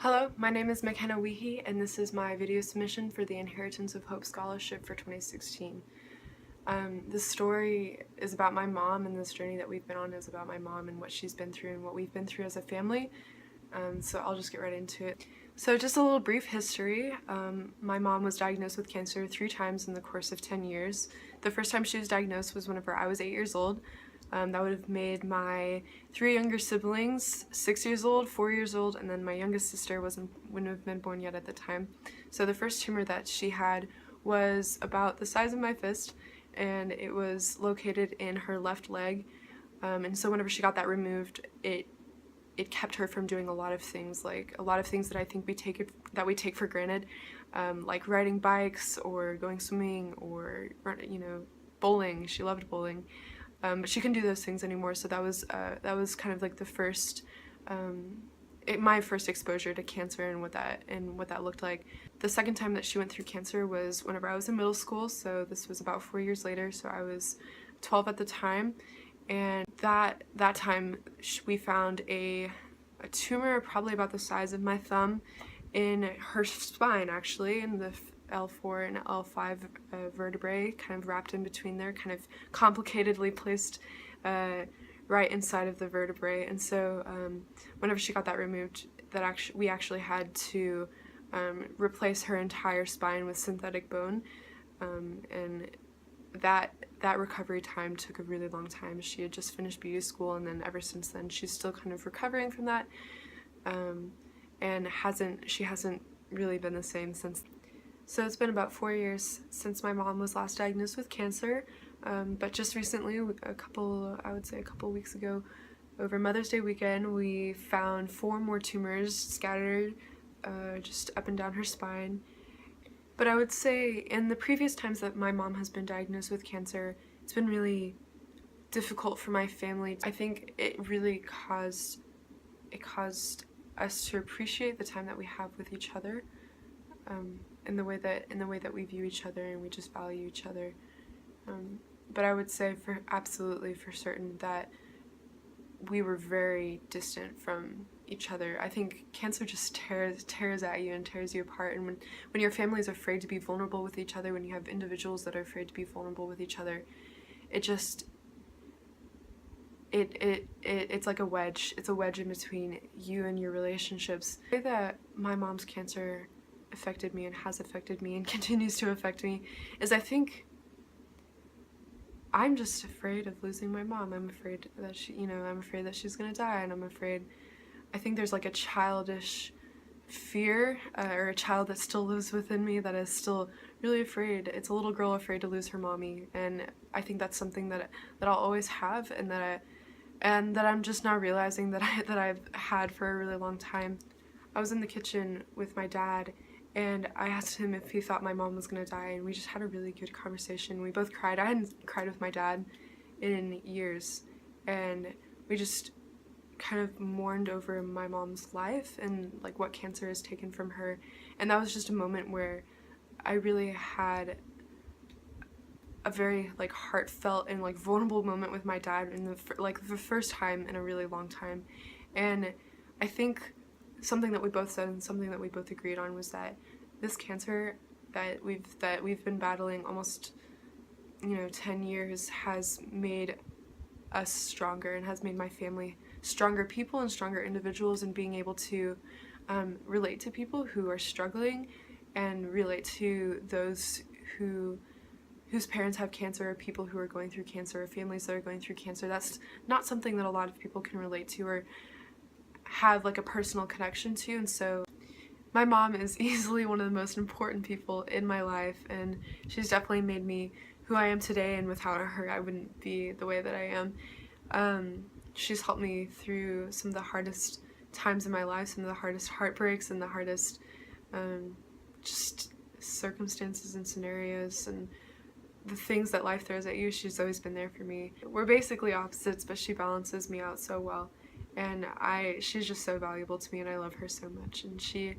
Hello, my name is Makenna Wehe, and this is my video submission for the Inheritance of Hope Scholarship for 2016. This story is about my mom, and this journey that we've been on is about my mom and what she's been through and what we've been through as a family. So I'll just get right into it. So just a little brief history. My mom was diagnosed with cancer 3 times in the course of 10 years. The first time she was diagnosed was whenever I was 8 years old. That would have made my 3 younger siblings 6 years old, 4 years old, and then my youngest sister wouldn't have been born yet at the time. So the first tumor that she had was about the size of my fist, and it was located in her left leg. And so whenever she got that removed, it kept her from doing a lot of things that I think we take for granted, like riding bikes or going swimming or bowling. She loved bowling. But she couldn't do those things anymore, so that was kind of like the first, my first exposure to cancer and what that looked like. The second time that she went through cancer was whenever I was in middle school, so this was about 4 years later, so I was 12 at the time, and that time we found a tumor probably about the size of my thumb in her spine, actually, in the L4 and L5 vertebrae, kind of wrapped in between there, kind of complicatedly placed right inside of the vertebrae. And so whenever she got that removed, we actually had to replace her entire spine with synthetic bone, and that recovery time took a really long time. She had just finished beauty school, and then ever since then she's still kind of recovering from that, and she hasn't really been the same since. So it's been about 4 years since my mom was last diagnosed with cancer, but just recently, I would say a couple weeks ago, over Mother's Day weekend, we found 4 more tumors scattered just up and down her spine. But I would say in the previous times that my mom has been diagnosed with cancer, it's been really difficult for my family. I think it really caused us to appreciate the time that we have with each other. In the way that we view each other, and we just value each other. But I would say absolutely for certain that we were very distant from each other. I think cancer just tears at you and tears you apart, and when your family is afraid to be vulnerable with each other, when you have individuals that are afraid to be vulnerable with each other, it's like a wedge. It's a wedge in between you and your relationships. The way that my mom's cancer affected me and has affected me and continues to affect me is, I think I'm just afraid of losing my mom. I'm afraid that I'm afraid that she's gonna die, and I think there's like a childish fear, or a child that still lives within me that is still really afraid. It's a little girl afraid to lose her mommy, and I think that's something that I'll always have, and that I'm just now realizing that I've had for a really long time. I was in the kitchen with my dad, and I asked him if he thought my mom was gonna die, and we just had a really good conversation. We both cried. I hadn't cried with my dad in years, and we just kind of mourned over my mom's life and like what cancer has taken from her. And that was just a moment where I really had a very like heartfelt and like vulnerable moment with my dad in the first time in a really long time. And I think something that we both said and something that we both agreed on was that this cancer that we've been battling almost 10 years has made us stronger, and has made my family stronger people and stronger individuals, and being able to relate to people who are struggling, and relate to those whose parents have cancer, or people who are going through cancer, or families that are going through cancer. That's not something that a lot of people can relate to or have like a personal connection to. And so my mom is easily one of the most important people in my life, and she's definitely made me who I am today, and without her I wouldn't be the way that I am. She's helped me through some of the hardest times in my life, some of the hardest heartbreaks and the hardest just circumstances and scenarios and the things that life throws at you. She's always been there for me. We're basically opposites, but she balances me out so well. And she's just so valuable to me, and I love her so much, and she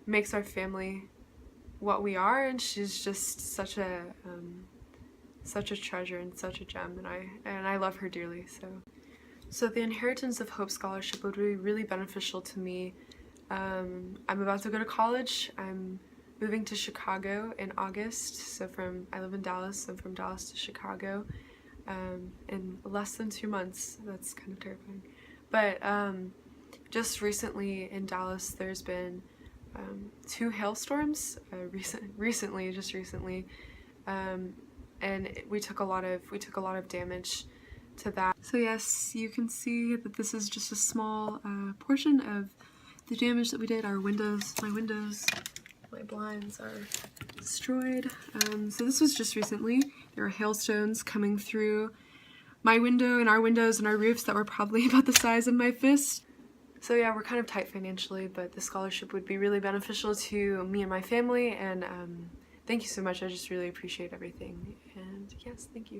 makes our family what we are, and she's just such a treasure and such a gem, and I love her dearly. So the Inheritance of Hope Scholarship would be really beneficial to me I'm about to go to college. I'm moving to Chicago in August. So I live in Dallas, so from Dallas to Chicago in less than 2 months. That's kind of terrifying. But just recently in Dallas, there's been 2 hailstorms recently, and we took a lot of damage to that. So yes, you can see that this is just a small portion of the damage that we did. Our windows, my blinds are destroyed. So this was just recently. There were hailstones coming through my window and our windows and our roofs that were probably about the size of my fist. So yeah, we're kind of tight financially, but the scholarship would be really beneficial to me and my family, and thank you so much. I just really appreciate everything, and yes, thank you.